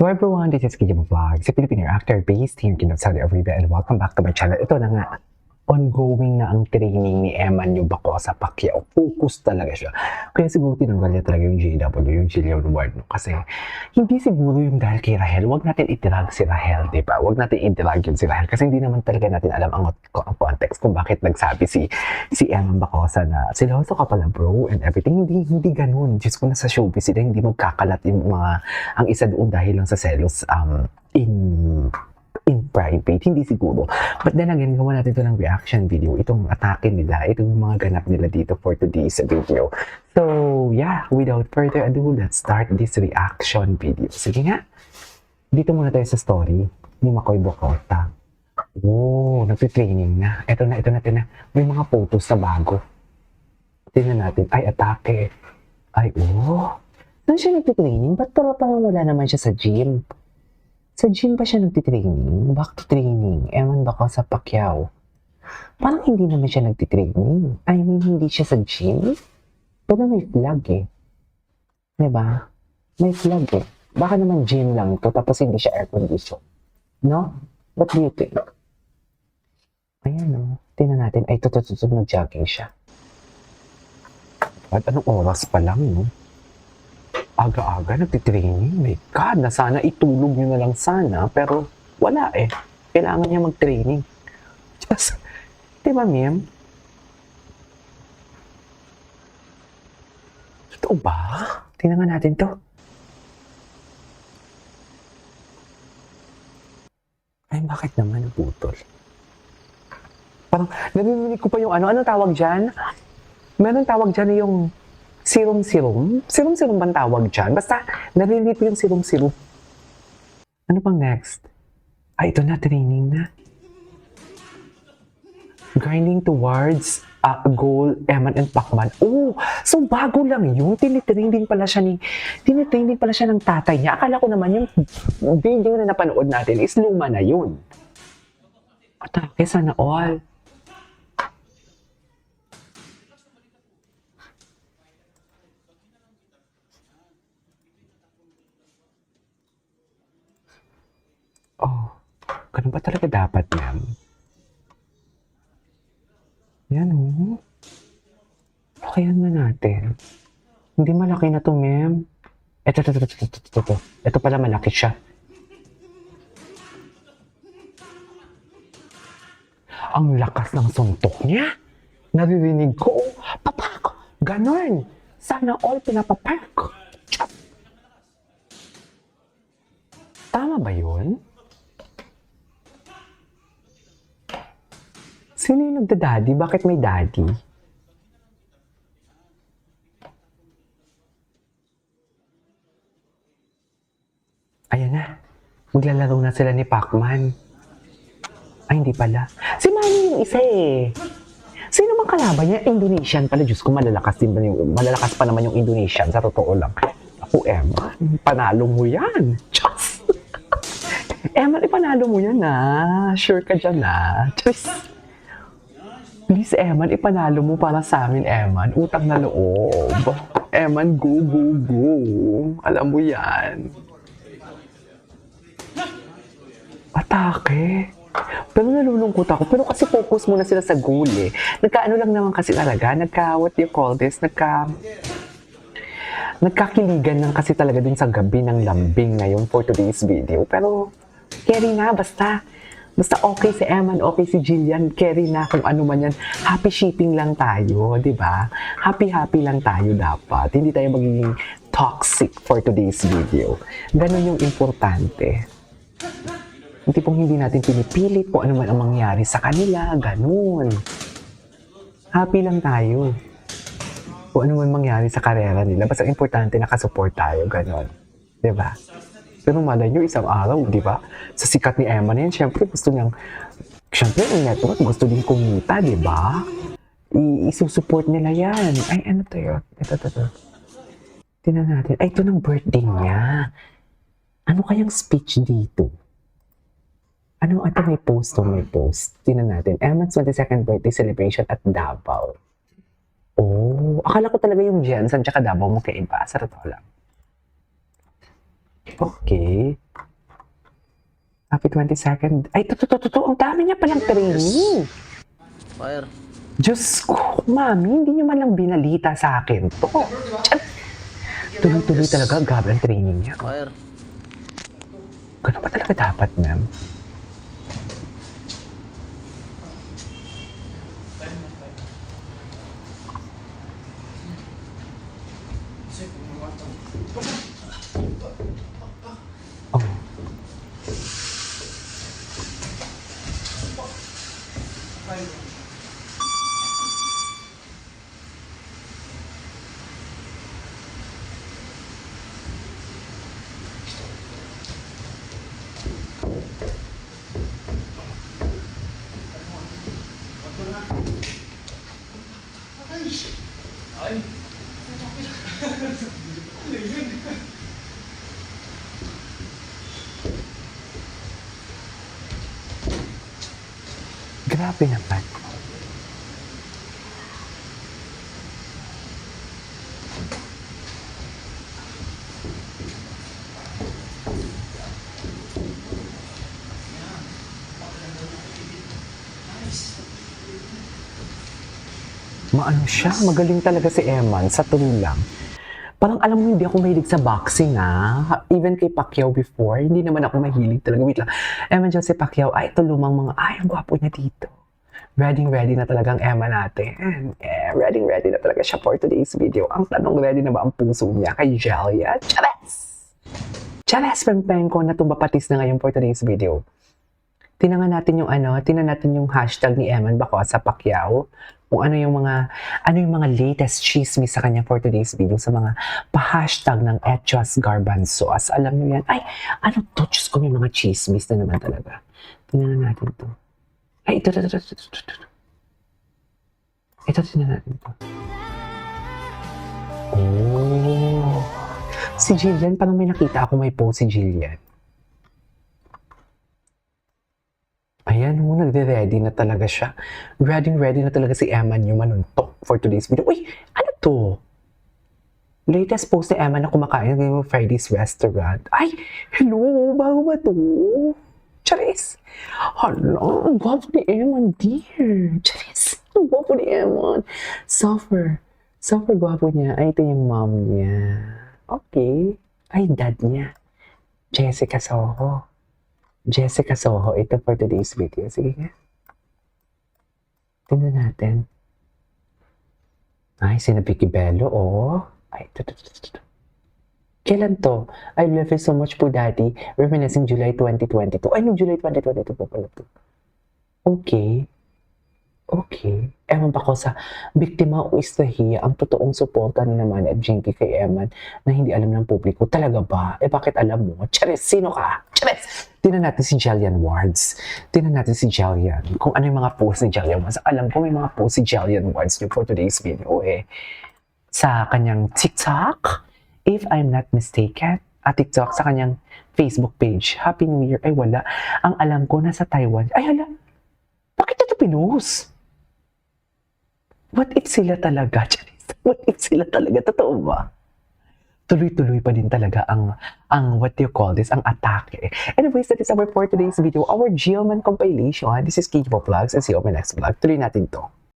So everyone, this is Kijama Vlog, sa Filipino actor based here in Saudi Arabia, and welcome back to my channel. Ito na nga, ongoing na ang training ni Eman yung bako sa Pacquiao. Focus talaga siya. Kaya siguro tinanggal niya talaga yung JW, yung Jillian Ward. No? Kasi hindi siguro yung dahil kay Rahel. Huwag natin itirag si Rahel, di ba? Huwag natin itirag yun si Rahel. Kasi hindi naman talaga natin alam ang context kung bakit nagsabi si Eman Bacosa na siloso ka pala bro and everything. Hindi ganun. Diyos ko, nasa showbiz sila, hindi magkakalat yung mga ang isa doon dahil lang sa selos in private, hindi siguro. But then again, gawa natin ito ng reaction video, itong atake nila, itong mga ganap nila dito for today's video. So, yeah, without further ado, let's start this reaction video. Sige nga, dito muna tayo sa story ni Makoy Bocota. Oh, nagtitraining na. Ito na. May mga photos na bago. Tingnan natin. Ay, atake. Ay, oh. Saan siya nagtitraining? Ba't parang wala naman siya sa gym? Sa gym ba siya nagtitraining? Back to training. Ewan ba ko sa Pacquiao? Parang hindi naman siya nagtitraining. I mean, hindi siya sa gym? Pero may flag eh. Diba? May flag eh. Baka naman gym lang to, tapos hindi siya air condition. No? What do you think? Ayan o. Tingnan natin. Ay, tutututut nag-jogging siya. At anong oras pa lang, no? Aga-aga nagtitraining. My God, na sana itulog nyo na lang sana. Pero wala eh. Kailangan niya mag-training. Just, di ba, ma'am? Totoo ba? Tingnan nga natin to. Ay, bakit naman naputol? Parang, narinig ko pa yung ano tawag dyan? Meron tawag dyan yung serum? Serum bang tawag dyan? Basta, narinig ko yung serum. Ano pang next? Ay, ito na, training na. Grinding towards a goal, Eman and Pacman. Oh, so bago lang yun. Tinitrain din pala siya ng tatay niya. Akala ko naman yung video na napanood natin is luma na yun. Atake, sana all. Oh, ganun ba talaga dapat, ma'am? Yan, oh. Lakayan na natin. Hindi malaki na to, ma'am. Ito. Ito pala malaki siya. Ang lakas ng suntok niya. Naririnig ko, papak! Ganon! Sana all pinapapak. Tama ba yun? Sino yung nagda-daddy? Bakit may daddy? Ayan na. Maglalaro na sila ni Pacman. Ay, hindi pala. Si Manny yung isa eh. Sino bang kalaban niya? Indonesian pala. Diyos ko, malalakas pa naman yung Indonesian. Sa totoo lang. Ako, Eman, panalo mo yan. Diyos. Eman, ipanalo mo yan ah. Sure ka dyan ah. Diyos. Please, Eman, ipanalo mo para sa amin, Eman. Utang na loob. Eman, go. Alam mo yan. Atake. Pero nalulungkot ako. Pero kasi focus muna sila sa goal eh. Nagkaano lang naman kasi talaga. What do you call this? Nagkakiligan lang kasi talaga dun sa gabi ng lambing ngayon for today's video. Pero, carry na, basta okay si Eman, okay si Jillian, carry na kung ano man yan. Happy shipping lang tayo, di ba? Happy lang tayo dapat. Hindi tayo magiging toxic for today's video. Ganun yung importante. Hindi pong hindi natin pinipilit kung ano man ang mangyari sa kanila. Ganun. Happy lang tayo. Kung ano man mangyari sa karera nila. Basta importante nakasupport tayo. Ganun. Di ba? Pero malay nyo, isang araw, di ba? Sa sikat ni Eman yan, syempre ang network gusto din kumita, di ba? Isusupport nila yan. Ay, ano to yun? Ito. Tingnan natin. Ay, ito ng birthday niya. Ano kayang speech dito? Ano? Ito may post. Tingnan natin. Eman's 22nd birthday celebration at Davao. Oh, akala ko talaga yung Jensen tsaka Davao magkaiba. Sa totoo lang. Okay. Happy 22nd. Ay, totoo. Ang dami niya palang training. Fire. Diyos ko, mami, hindi niyo man lang binalita sa akin to. Tiyat! Tuloy-tuloy talaga, grabe ang training niya. Fire. Ganun ba talaga dapat, ma'am? Oh. Grabe naman. Maano siya, magaling talaga si Eman sa tuloy lang. Parang alam mo, hindi ako mahilig sa boxing Even kay Pacquiao before, hindi naman ako mahilig talaga. Wait lang. Eman dyan si Pacquiao, ay ito lumang mga, ay ang gwapo niya dito. Ready na talagang Emma natin. Ready na talaga siya for today's video. Ang tanong, ready na ba ang puso niya kay Jelia Chavez? Chavez, pempeng ko na tumbapatis na ngayon for today's video. Tinan natin yung hashtag ni Eman Bako sa Pacquiao. Kung ano yung mga latest chismis sa kanya for today's video sa mga pa-hashtag ng Echos Garbanzos. Alam niyo yan. Ay, ano to? Diyos ko, may mga chismis na naman talaga. Tingnan natin to. Ay, ito. Ito, tingnan natin to. Oh. Si Jillian, parang may nakita ako may post si Jillian. Ayan, nagre-ready na talaga siya. Ready na talaga si Eman yung manuntok for today's video. Uy, ano to? Latest post ni Eman na kumakain ng Friday's Restaurant. Ay, hello, bago ba to? Charis. Hala, ang gwapo ni Eman, dear. Charis, ang gwapo ni Eman. Suffer gwapo niya. Ay, ito yung mom niya. Okay. Ay, dad niya. Jessica Soho, ito for today's video. Sige nga. Tingnan natin. Ay, sina Vicky Bello, oh. Ay, ito. Kailan to? I love you so much po, Daddy. Reminiscing July 2022. Ay, no, July 2022 po pala to. Okay. Ewan pa ko sa biktima o istahiya ang totoong suporta ni naman at Jinky kay Eman na hindi alam ng publiko. Talaga ba? Bakit alam mo? Charis, sino ka? Charis! Tingnan natin si Jillian Wards. Kung ano yung mga post ni Jillian Wards. Alam ko may mga post si Jillian Wards for today's video sa kanyang TikTok, if I'm not mistaken, TikTok sa kanyang Facebook page. Happy New Year. Ay, wala. Ang alam ko, nasa Taiwan. Ay, hala. Bakit ito pinost? What if sila talaga? Totoo ba? Tuloy-tuloy pa din talaga ang what do you call this, ang atake. Anyways, that is our for today's video, our Gilman compilation. This is Kiko Vlogs and see you on my next vlog. Tuloy natin to.